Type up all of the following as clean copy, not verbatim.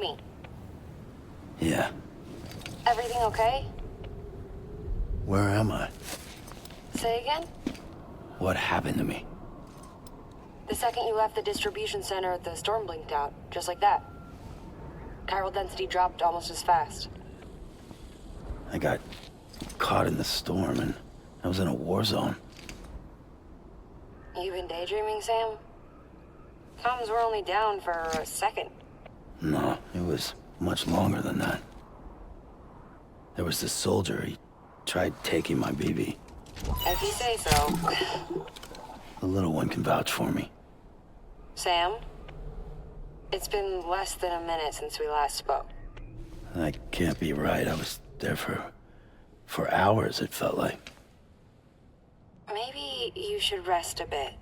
me. Yeah. Everything okay? Where am I? Say again? What happened to me? The second you left the distribution center, the storm blinked out, just like that. Chiral density dropped almost as fast. I got caught in the storm and I was in a war zone. You been daydreaming, Sam? Comms were only down for a second. No, it was much longer than that. There was this soldier, he tried taking my baby. If you say so. The little one can vouch for me. Sam? It's been less than a minute since we last spoke. That can't be right. I was there for hours, it felt like. Maybe you should rest a bit.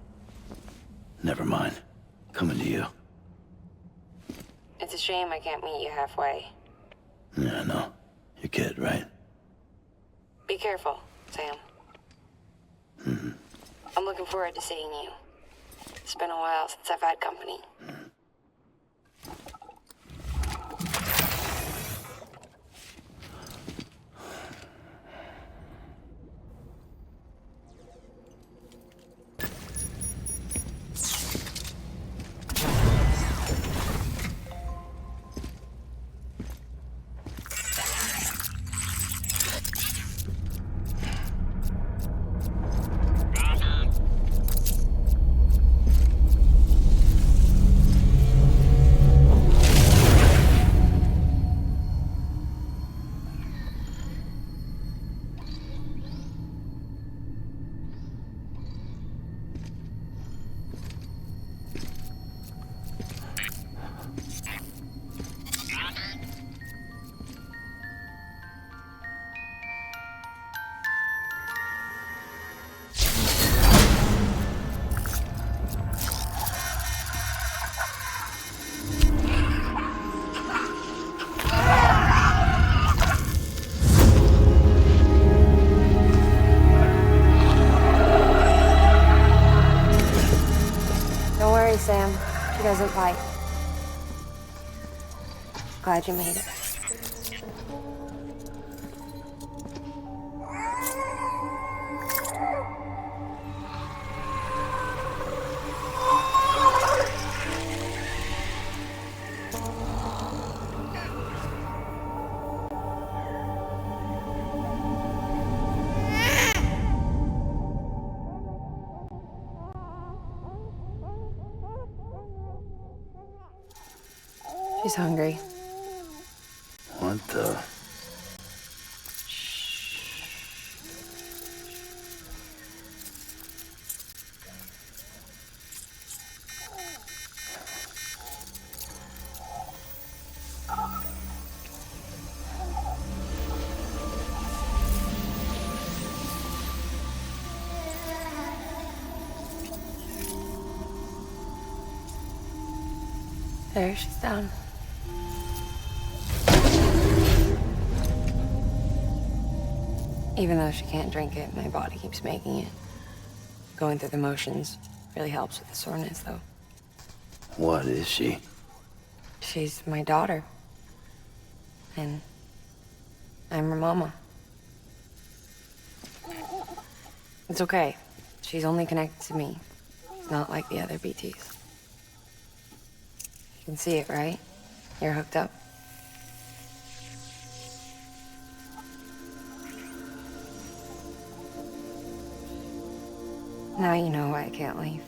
Never mind. Coming to you. It's a shame I can't meet you halfway. Yeah, I know. Your kid, right? Be careful, Sam. Mm-hmm. I'm looking forward to seeing you. It's been a while since I've had company. Sam. She doesn't bite. Glad you made it. She's hungry. What the? There, she's down. Even though she can't drink it, my body keeps making it. Going through the motions really helps with the soreness, though. What is she? She's my daughter. And I'm her mama. It's okay. She's only connected to me. Not like the other BTs. You can see it, right? You're hooked up. Now you know why I can't leave.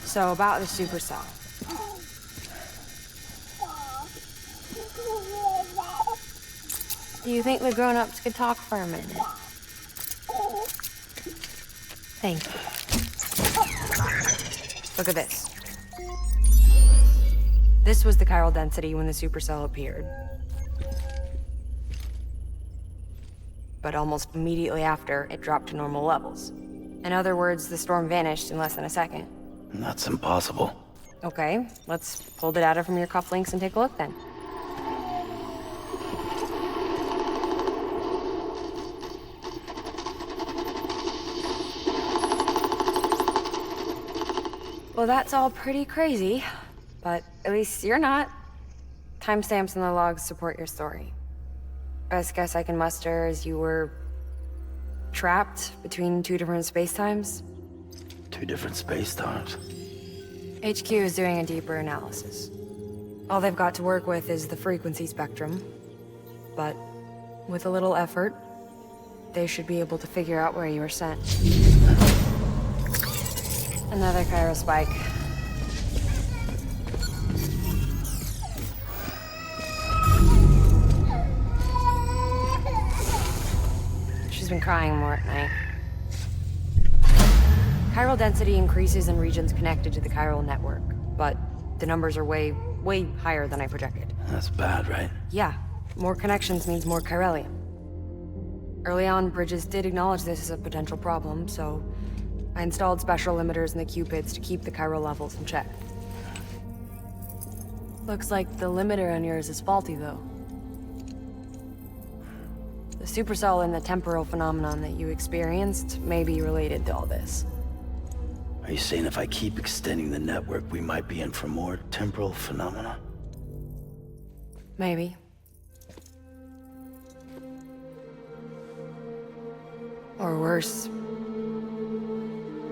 So about the supercell. Do you think the grown-ups could talk for a minute? Thank you. Look at this. This was the chiral density when the supercell appeared. But almost immediately after, it dropped to normal levels. In other words, the storm vanished in less than a second. That's impossible. Okay, let's pull the data from your cufflinks and take a look then. Well, that's all pretty crazy, but at least you're not. Timestamps in the logs support your story. Best guess I can muster is you were trapped between two different spacetimes. Two different space times. HQ is doing a deeper analysis. All they've got to work with is the frequency spectrum, but with a little effort, they should be able to figure out where you were sent. Another chiral spike. She's been crying more at night. Chiral density increases in regions connected to the chiral network, but the numbers are way higher than I projected. That's bad, right? Yeah, more connections means more chiralium. Early on, Bridges did acknowledge this as a potential problem, so I installed special limiters in the Cupids to keep the chiral levels in check. Looks like the limiter on yours is faulty, though. The supercell and the temporal phenomenon that you experienced may be related to all this. Are you saying if I keep extending the network, we might be in for more temporal phenomena? Maybe. Or worse,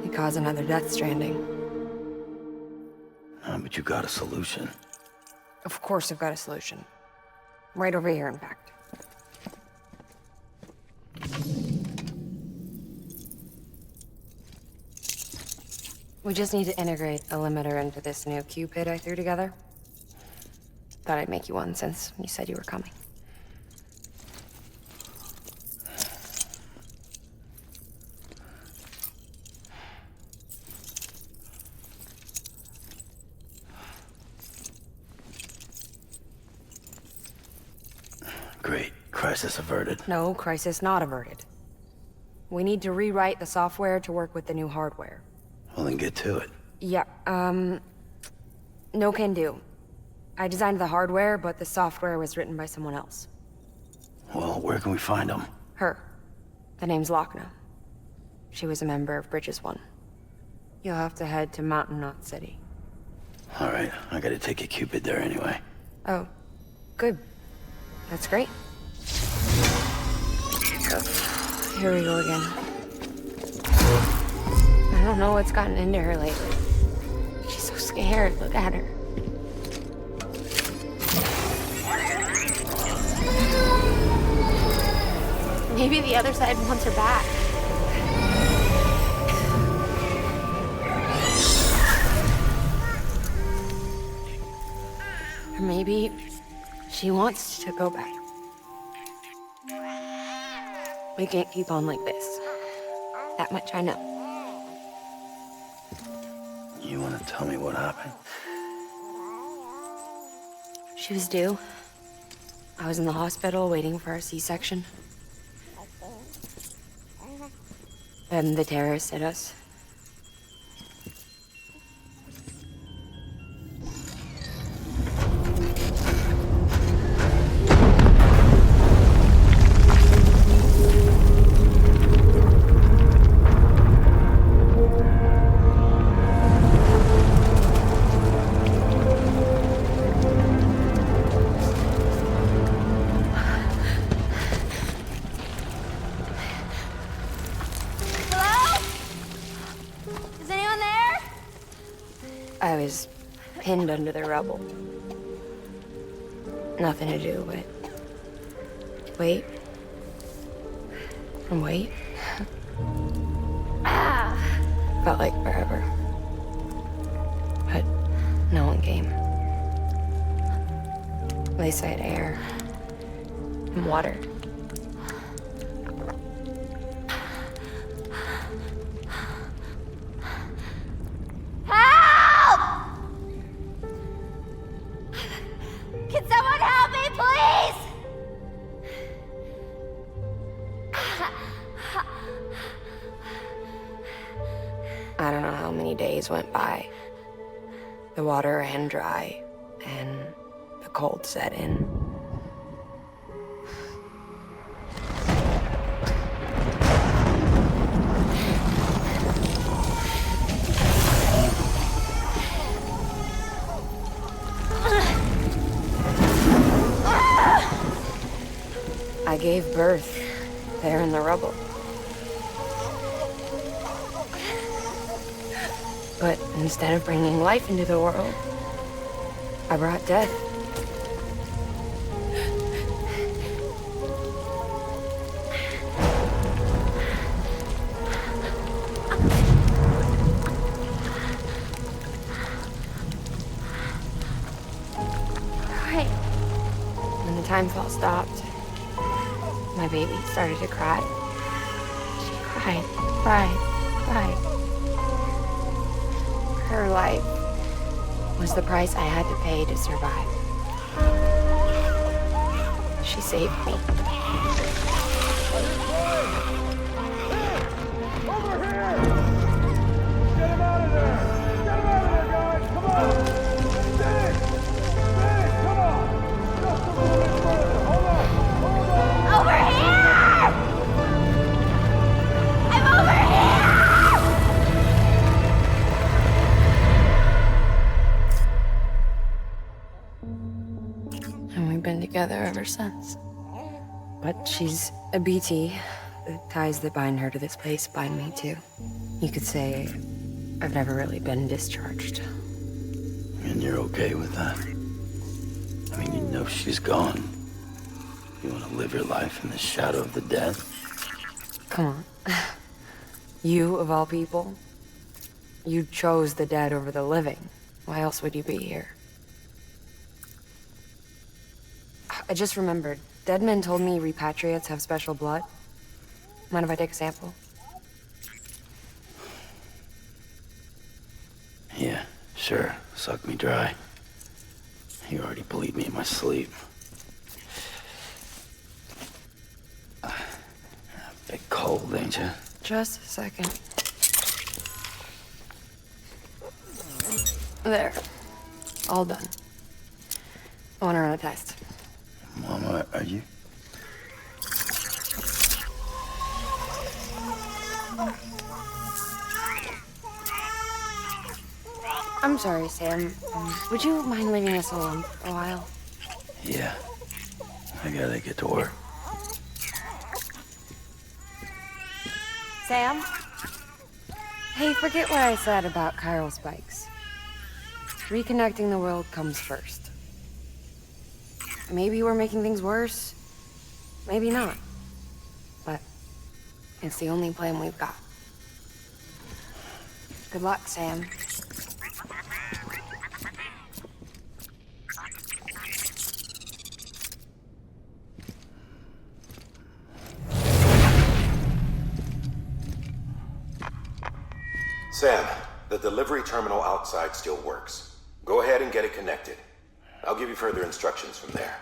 it cause another Death Stranding. But you got a solution. Of course I've got a solution. Right over here, in fact. We just need to integrate a limiter into this new Cupid I threw together. Thought I'd make you one since you said you were coming. Great. Crisis averted. No, crisis not averted. We need to rewrite the software to work with the new hardware. Well, then get to it. Yeah, no can do. I designed the hardware, but the software was written by someone else. Well, where can we find them? Her. The name's Lochna. She was a member of Bridges 1. You'll have to head to Mountain Knot City. All right, I gotta take a Cupid there anyway. Oh, good. That's great. Here we go again. I don't know what's gotten into her lately. She's so scared. Look at her. Maybe the other side wants her back. Or maybe she wants to go back. We can't keep on like this. That much I know. You wanna tell me what happened? She was due. I was in the hospital waiting for a C-section. Then the terrorists hit us. I was pinned under the rubble. Nothing to do but wait. And wait. Felt like forever. But no one came. They said air and water. I don't know how many days went by, The water ran dry, and the cold set in. I gave birth there in the rubble. But instead of bringing life into the world, I brought death. Right. When the time fall stopped, my baby started to cry. She cried, cried, cried. Her life was the price I had to pay to survive. She saved me. Over here! Get him out of there! Get him out of there, guys! Come on! Dig! Dig! Come on! Just a little bit further! Hold on! Hold on! Over here! I'm over here! And we've been together ever since. But she's a BT. The ties that bind her to this place bind me too. You could say I've never really been discharged. And you're okay with that? I mean, you know she's gone. You want to live your life in the shadow of the dead? Come on. You, of all people, you chose the dead over the living. Why else would you be here? I just remembered. Dead men told me repatriates have special blood. Mind if I take a sample? Yeah, sure. Suck me dry. You already bleed me in my sleep. Bit cold, ain't you? Just a second. There. All done. I want to run a test. Mama, are you? I'm sorry, Sam. Would you mind leaving us alone for a while? Yeah. I gotta get to work. Sam? Hey, forget what I said about chiral spikes. Reconnecting the world comes first. Maybe we're making things worse. Maybe not. But it's the only plan we've got. Good luck, Sam. Sam, the delivery terminal outside still works. Go ahead and get it connected. I'll give you further instructions from there.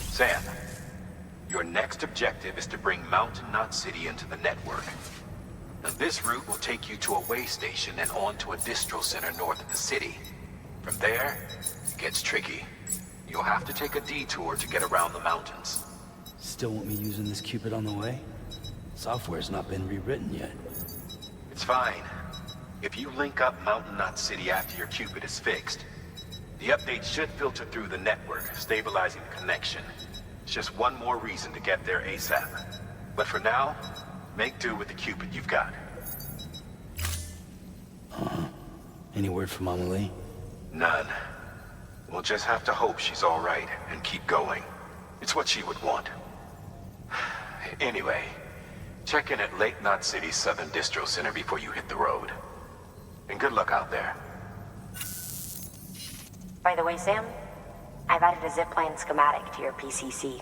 Sam, your next objective is to bring Mountain Knot City into the network. Now, this route will take you to a way station and on to a distro center north of the city. From there, it gets tricky. You'll have to take a detour to get around the mountains. Still want me using this Cupid on the way? Software's not been rewritten yet. It's fine. If you link up Mountain Knot City after your Cupid is fixed, the update should filter through the network, stabilizing the connection. It's just one more reason to get there ASAP. But for now, make do with the Cupid you've got. Any word from Mama Lee? None. We'll just have to hope she's all right and keep going. It's what she would want. Anyway, check in at Lake Knot City's Southern Distro Center before you hit the road. And good luck out there. By the way, Sam, I've added a zipline schematic to your PCC.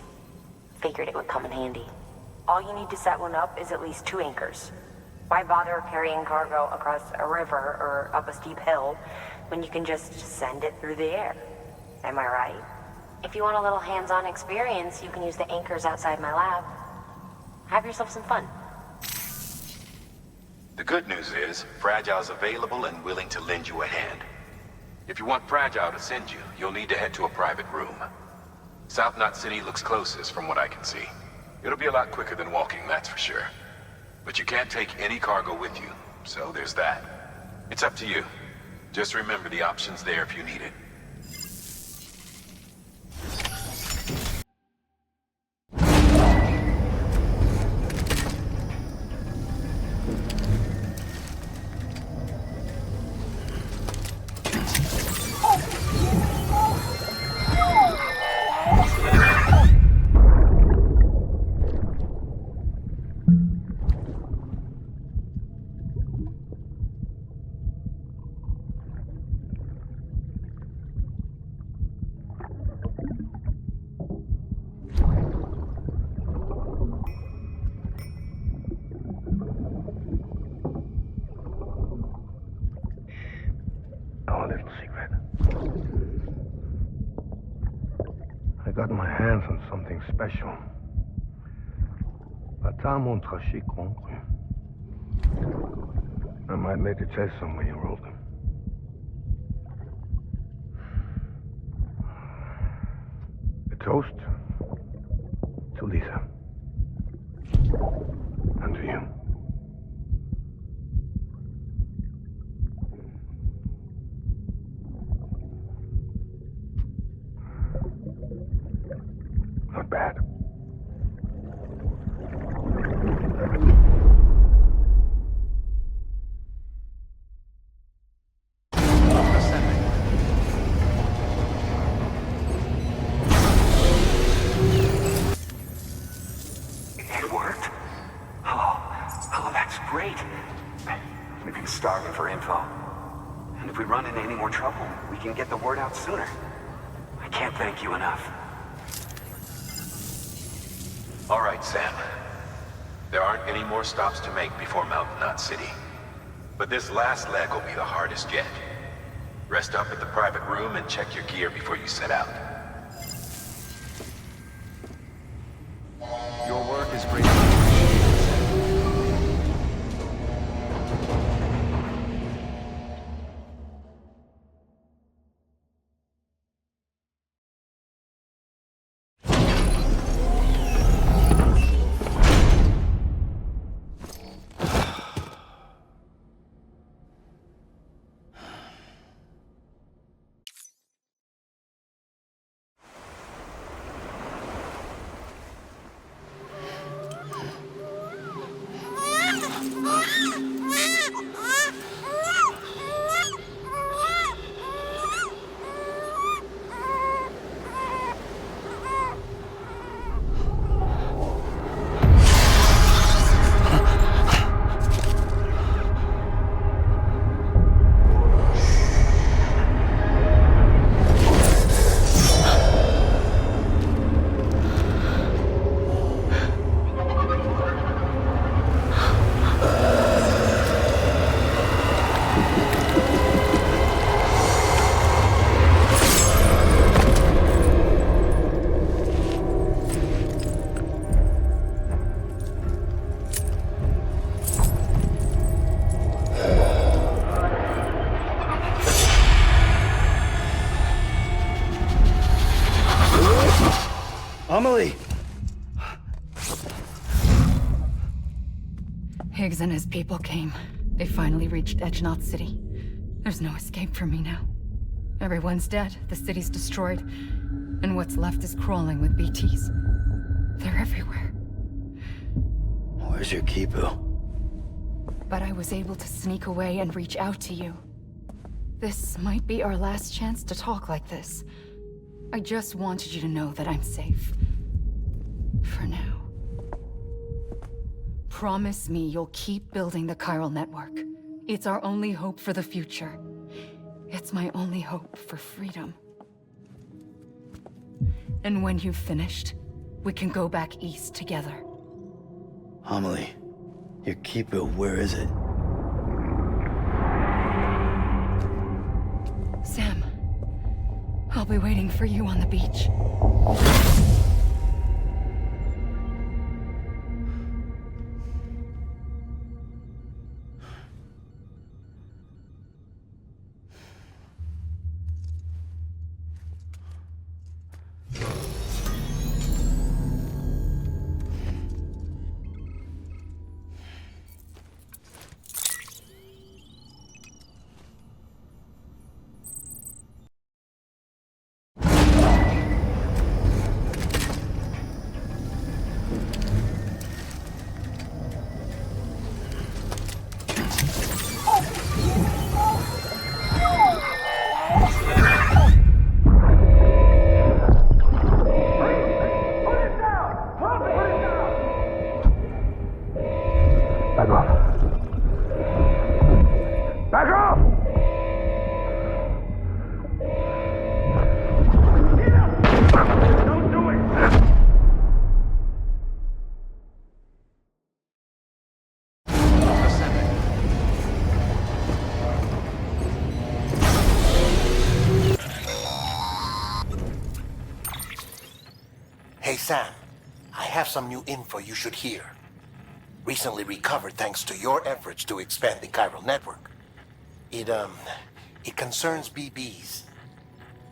Figured it would come in handy. All you need to set one up is at least 2 anchors. Why bother carrying cargo across a river or up a steep hill when you can just send it through the air? Am I right? If you want a little hands-on experience, you can use the anchors outside my lab. Have yourself some fun. The good news is, Fragile's available and willing to lend you a hand. If you want Fragile to send you, you'll need to head to a private room. South Knot City looks closest from what I can see. It'll be a lot quicker than walking, that's for sure. But you can't take any cargo with you, so there's that. It's up to you. Just remember the option's there if you need it. Our little secret. I got my hands on something special. Pata mon traché concru. I might make a test somewhere you wrote them. A toast to Lisa. And to you. Not bad. It worked? Oh, that's great. We've been starving for info. And if we run into any more trouble, we can get the word out sooner. I can't thank you enough. All right, Sam. There aren't any more stops to make before Mountain Knot City. But this last leg will be the hardest yet. Rest up at the private room and check your gear before you set out. Your work is great. Amelie! Higgs and his people came. They finally reached Edge Knot City. There's no escape for me now. Everyone's dead, the city's destroyed, and what's left is crawling with BTs. They're everywhere. Where's your Kipu? But I was able to sneak away and reach out to you. This might be our last chance to talk like this. I just wanted you to know that I'm safe. For now. Promise me you'll keep building the chiral network. It's our only hope for the future. It's my only hope for freedom. And when you've finished, we can go back east together. Amelie, your Kipu, where is it? Sam, I'll be waiting for you on the beach. Back off. Back off! Don't do it! Hey Sam, I have some new info you should hear. Recently recovered thanks to your efforts to expand the chiral network. It concerns BBs.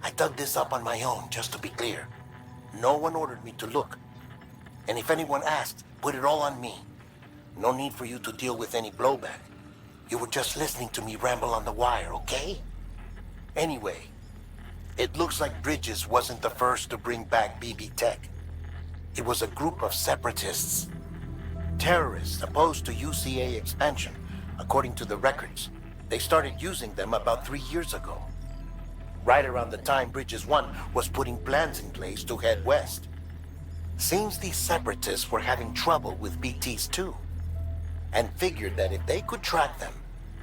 I dug this up on my own, just to be clear. No one ordered me to look. And if anyone asked, put it all on me. No need for you to deal with any blowback. You were just listening to me ramble on the wire, okay? Anyway, it looks like Bridges wasn't the first to bring back BB tech. It was a group of separatists. Terrorists opposed to UCA expansion, according to the records. They started using them about 3 years ago. Right around the time Bridges 1 was putting plans in place to head west. Seems these separatists were having trouble with BTs too, and figured that if they could track them,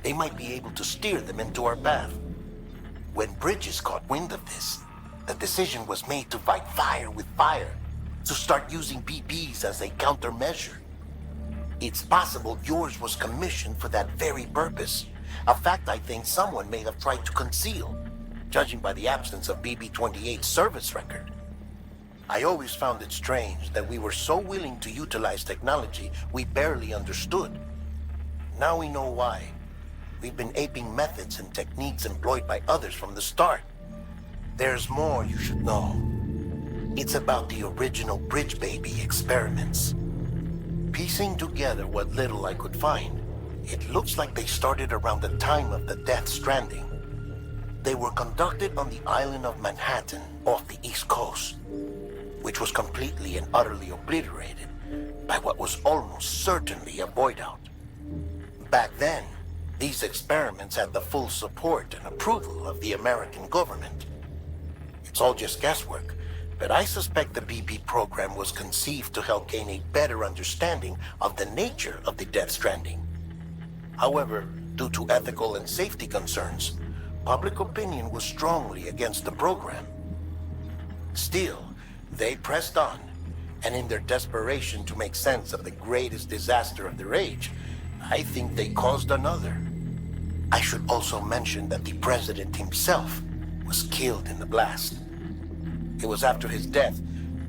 they might be able to steer them into our path. When Bridges caught wind of this, the decision was made to fight fire with fire, to start using BBs as a countermeasure. It's possible yours was commissioned for that very purpose, a fact I think someone may have tried to conceal, judging by the absence of BB-28's service record. I always found it strange that we were so willing to utilize technology we barely understood. Now we know why. We've been aping methods and techniques employed by others from the start. There's more you should know. It's about the original Bridge Baby experiments. Piecing together what little I could find, it looks like they started around the time of the Death Stranding. They were conducted on the island of Manhattan off the East Coast, which was completely and utterly obliterated by what was almost certainly a void out. Back then, these experiments had the full support and approval of the American government. It's all just guesswork, but I suspect the BB program was conceived to help gain a better understanding of the nature of the Death Stranding. However, due to ethical and safety concerns, public opinion was strongly against the program. Still, they pressed on, and in their desperation to make sense of the greatest disaster of their age, I think they caused another. I should also mention that the president himself was killed in the blast. It was after his death,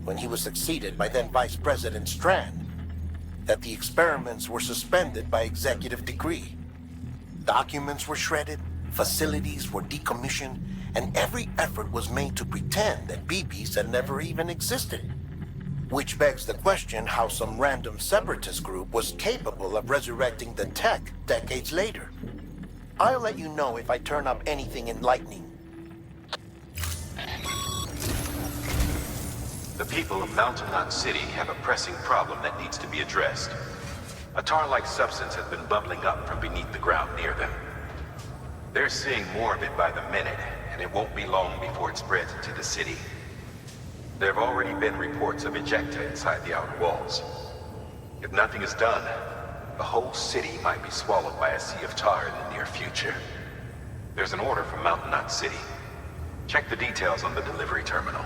when he was succeeded by then Vice President Strand, that the experiments were suspended by executive decree. Documents were shredded, facilities were decommissioned, and every effort was made to pretend that BBs had never even existed. Which begs the question how some random separatist group was capable of resurrecting the tech decades later. I'll let you know if I turn up anything enlightening. The people of Mountain Knot City have a pressing problem that needs to be addressed. A tar-like substance has been bubbling up from beneath the ground near them. They're seeing more of it by the minute, and it won't be long before it spreads into the city. There have already been reports of ejecta inside the outer walls. If nothing is done, the whole city might be swallowed by a sea of tar in the near future. There's an order from Mountain Knot City. Check the details on the delivery terminal.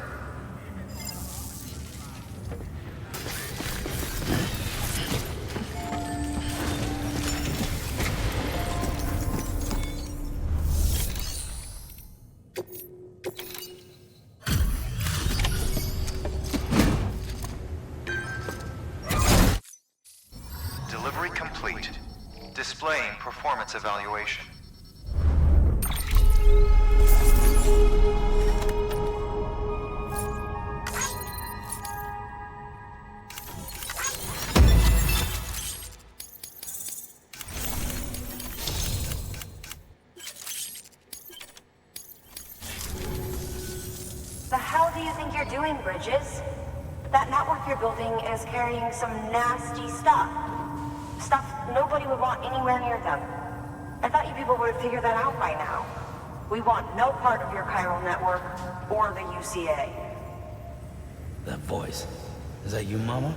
displaying performance evaluation. The hell do you think you're doing, Bridges? That network you're building is carrying some nasty stuff. Stuff nobody would want anywhere near them. I thought you people would have figured that out by now. We want no part of your chiral network or the UCA. That voice. Is that you, Mama?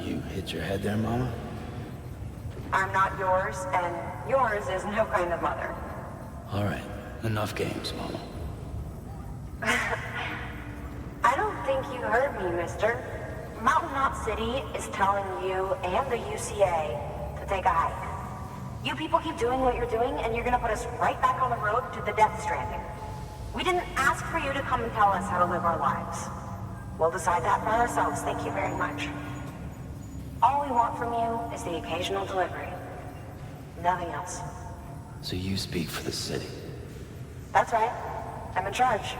You hit your head there, Mama? I'm not yours, and yours is no kind of mother. All right. Enough games, Mama. I don't think you heard me, mister. Mountain Knot City is telling you and the UCA to take a hike. You people keep doing what you're doing, and you're gonna put us right back on the road to the Death Stranding. We didn't ask for you to come and tell us how to live our lives. We'll decide that for ourselves, thank you very much. All we want from you is the occasional delivery. Nothing else. So you speak for the city? That's right. I'm in charge.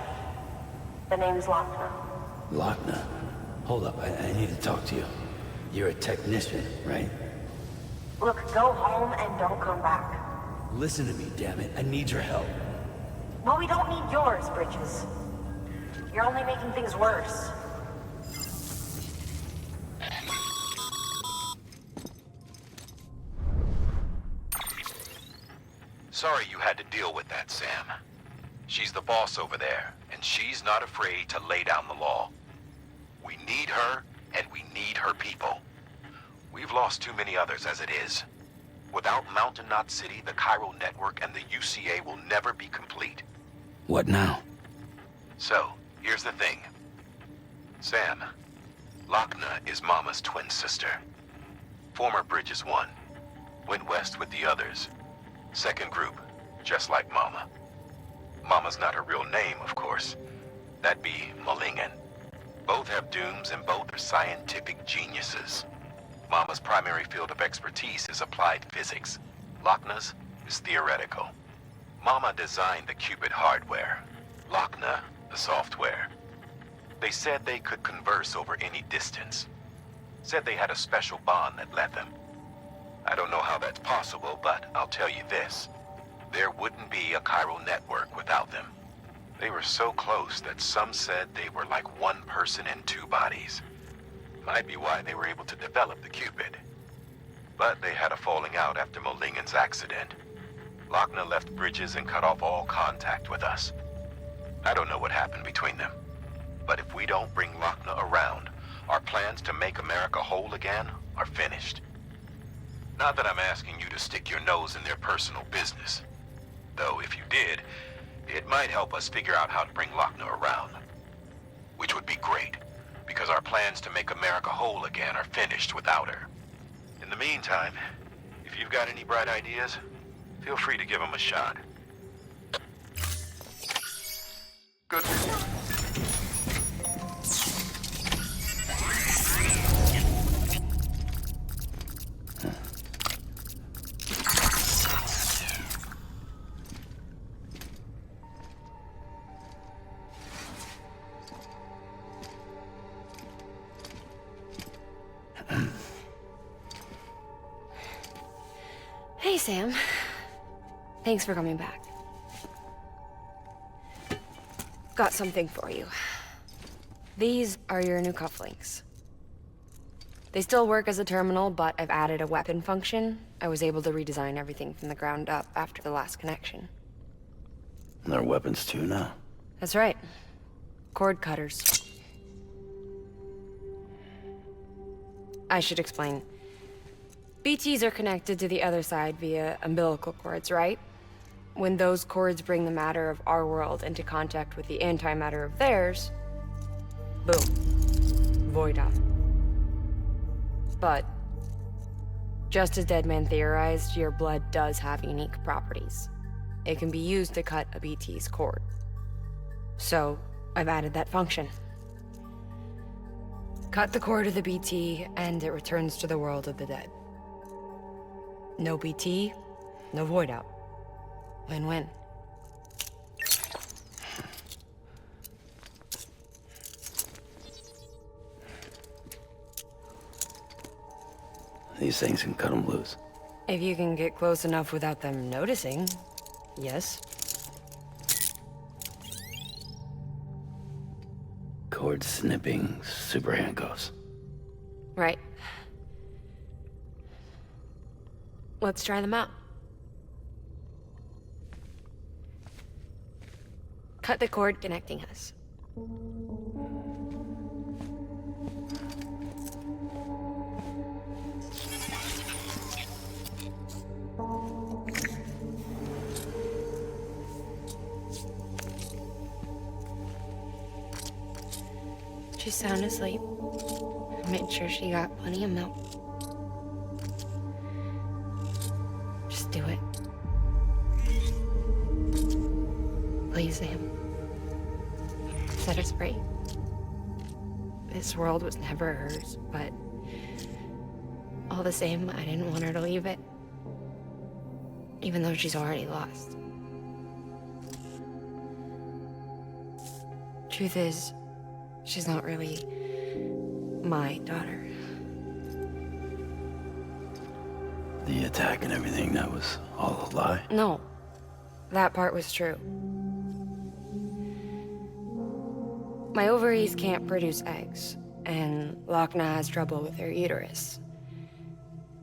The name's Lochner. Lochner? Hold up, I need to talk to you. You're a technician, right? Look, go home and don't come back. Listen to me, damn it. I need your help. Well, we don't need yours, Bridges. You're only making things worse. Sorry you had to deal with that, Sam. She's the boss over there, and she's not afraid to lay down the law. We need her, and we need her people. We've lost too many others as it is. Without Mountain Knot City, the chiral network and the UCA will never be complete. What now? So, here's the thing. Sam, Lochner is Mama's twin sister. Former Bridges 1. Went west with the others. Second group, just like Mama. Mama's not her real name, of course. That'd be Malingen. Both have dooms and both are scientific geniuses. Mama's primary field of expertise is applied physics. Lochner's is theoretical. Mama designed the Cupid hardware. Lochner, the software. They said they could converse over any distance. Said they had a special bond that led them. I don't know how that's possible, but I'll tell you this. There wouldn't be a chiral network without them. They were so close that some said they were like one person in two bodies. Might be why they were able to develop the Cupid. But they had a falling out after Molingen's accident. Lochner left Bridges and cut off all contact with us. I don't know what happened between them. But if we don't bring Lochner around, our plans to make America whole again are finished. Not that I'm asking you to stick your nose in their personal business. Though if you did, it might help us figure out how to bring Lochner around. Which would be great, because our plans to make America whole again are finished without her. In the meantime, if you've got any bright ideas, feel free to give them a shot. Good. Hey, Sam. Thanks for coming back. Got something for you. These are your new cufflinks. They still work as a terminal, but I've added a weapon function. I was able to redesign everything from the ground up after the last connection. And they're weapons too now. That's right. Cord cutters. I should explain. BTs are connected to the other side via umbilical cords, right? When those cords bring the matter of our world into contact with the antimatter of theirs, boom. Void out. But, just as Deadman theorized, your blood does have unique properties. It can be used to cut a BT's cord. So, I've added that function. Cut the cord of the BT, and it returns to the world of the dead. No BT, no void out. Win-win. These things can cut them loose. If you can get close enough without them noticing, yes. Cord snipping, super handcuffs. Right. Let's try them out. Cut the cord connecting us. She's sound asleep. I made sure she got plenty of milk. Just do it. Please, Sam. Set us free. This world was never hers, but all the same, I didn't want her to leave it. Even though she's already lost. Truth is, she's not really my daughter. The attack and everything, that was all a lie? No, that part was true. My ovaries can't produce eggs, and Lochna has trouble with her uterus.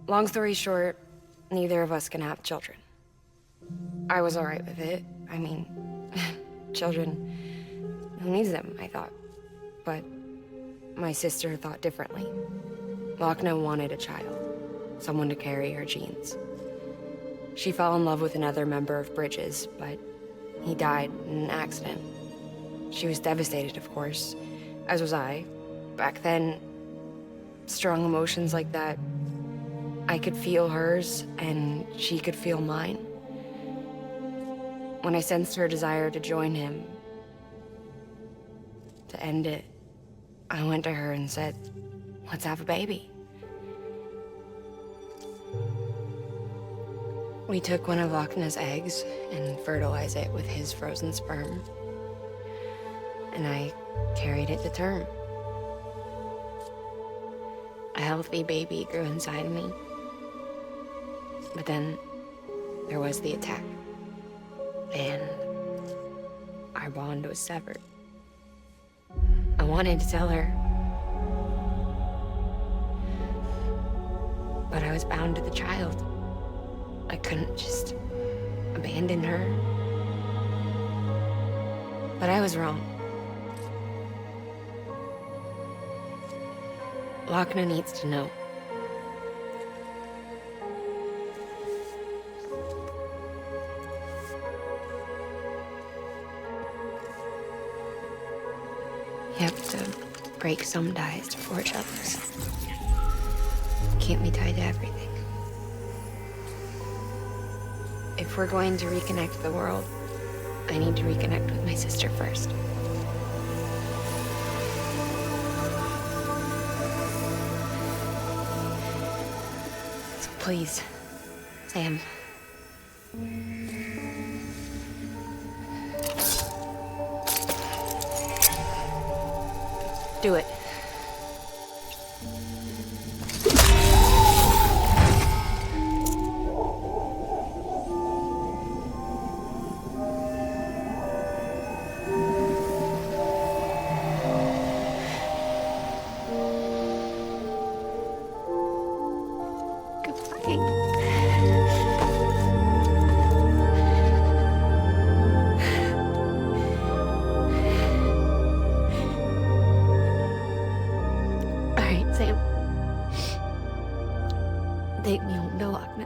Long story short, neither of us can have children. I was alright with it. I mean, children, who needs them, I thought. But my sister thought differently. Lochna wanted a child, someone to carry her genes. She fell in love with another member of Bridges, but he died in an accident. She was devastated, of course, as was I. Back then, strong emotions like that, I could feel hers, and she could feel mine. When I sensed her desire to join him, to end it, I went to her and said, let's have a baby. We took one of Lochna's eggs and fertilized it with his frozen sperm. And I carried it to term. A healthy baby grew inside of me. But then there was the attack. And our bond was severed. I wanted to tell her. But I was bound to the child. I couldn't just abandon her. But I was wrong. Lochna needs to know. You have to break some ties to forge others. Can't be tied to everything. If we're going to reconnect the world, I need to reconnect with my sister first. So please, Sam. Do it. Take me home to Lochna.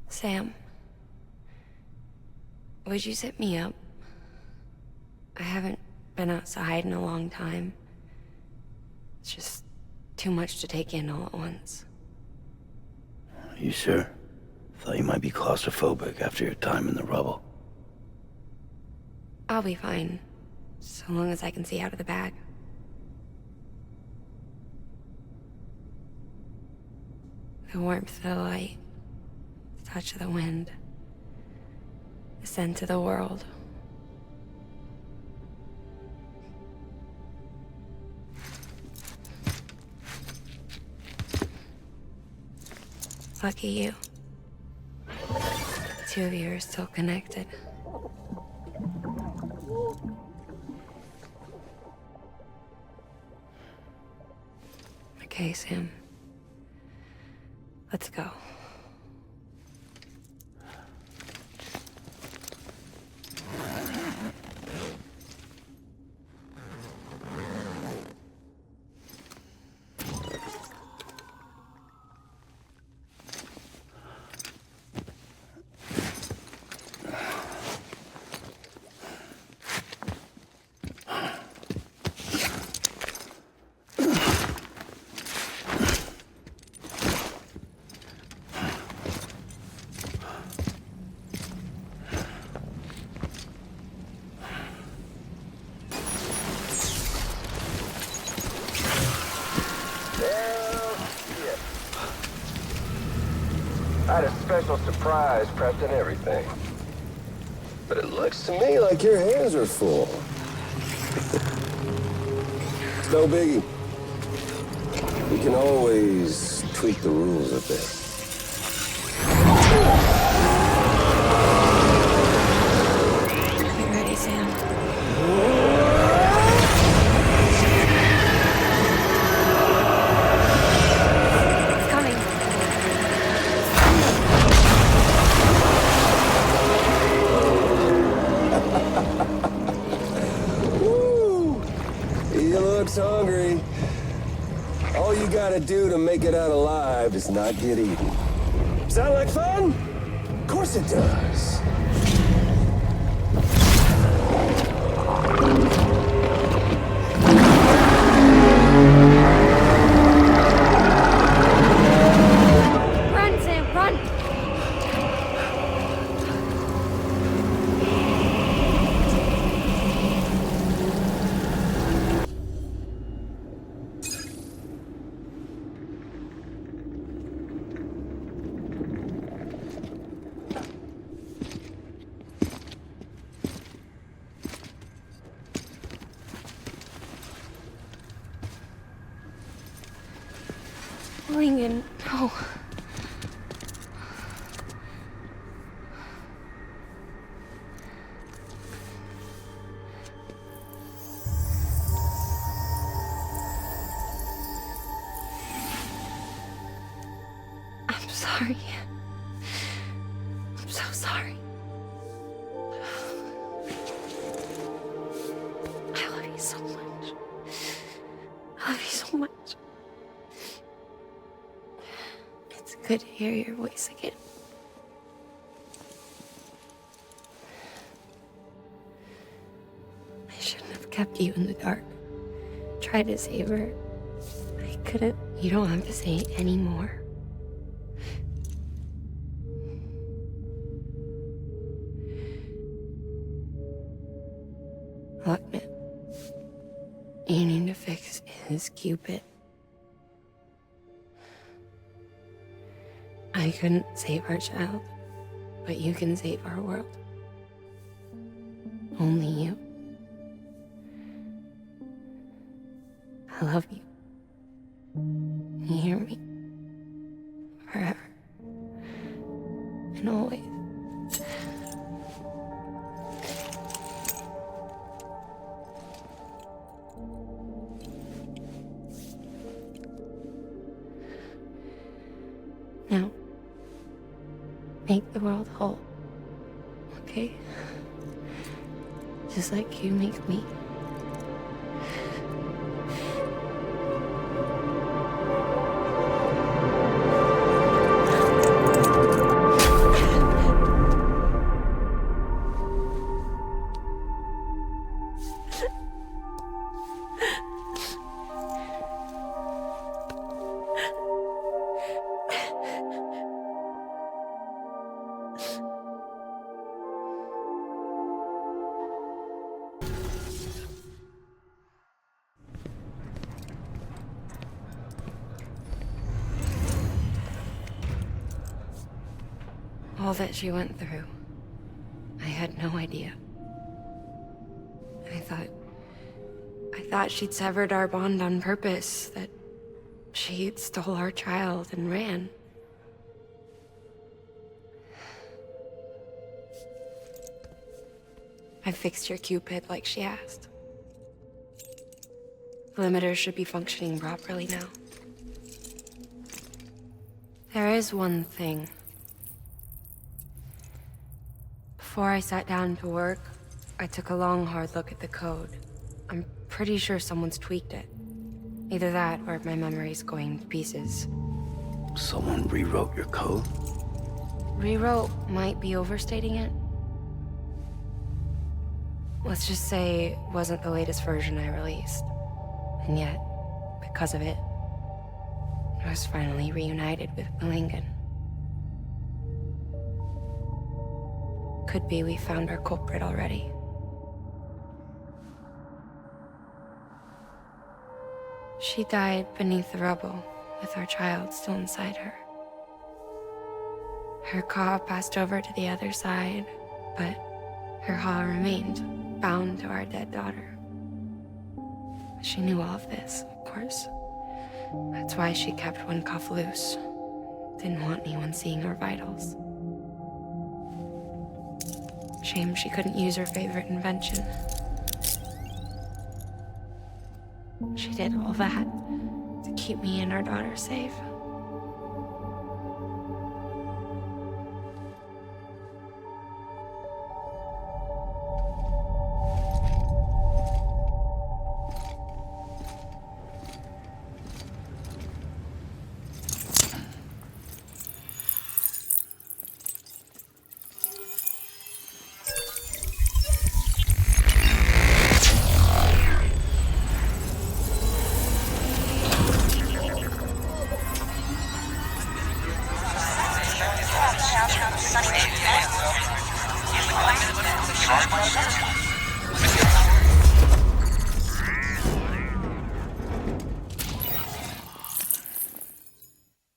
Sam, would you sit me up? I haven't been outside in a long time. It's just too much to take in all at once. You sure? Thought you might be claustrophobic after your time in the rubble. I'll be fine, so long as I can see out of the bag. The warmth of the light, the touch of the wind, the scent of the world. Lucky you. The two of you are still connected. Okay, Sam. Let's go. I had a special surprise prepped and everything. But it looks to me like your hands are full. It's no biggie. We can always tweak the rules a bit. Get ready, Sam. It's coming. Woo! He looks hungry. All you gotta do to make it out alive is not get eaten. Sound like fun? Of course it does. Run, Sam, run! Lincoln, no. I'm sorry. I'm so sorry. I love you so much. I love you so much. It's good to hear your voice again. I shouldn't have kept you in the dark. Tried to save her. I couldn't. You don't have to say it anymore. Look, man. You need to fix his Cupid. I couldn't save our child, but you can save our world. Only you. I love you. You hear me? Forever. And always. Now, make the world whole, okay? Just like you make me. all that she went through. I had no idea. I thought she'd severed our bond on purpose, that she stole our child and ran. I fixed your Cupid like she asked. The limiter should be functioning properly now. There is one thing. Before I sat down to work, I took a long, hard look at the code. I'm pretty sure someone's tweaked it. Either that, or my memory's going to pieces. Someone rewrote your code? Rewrote might be overstating it. Let's just say it wasn't the latest version I released. And yet, because of it, I was finally reunited with Malingan. Could be we found our culprit already. She died beneath the rubble, with our child still inside her. Her Ka passed over to the other side, but her Ha remained, bound to our dead daughter. She knew all of this, of course. That's why she kept one cuff loose. Didn't want anyone seeing her vitals. Shame she couldn't use her favorite invention. She did all that to keep me and our daughter safe. Sunny day.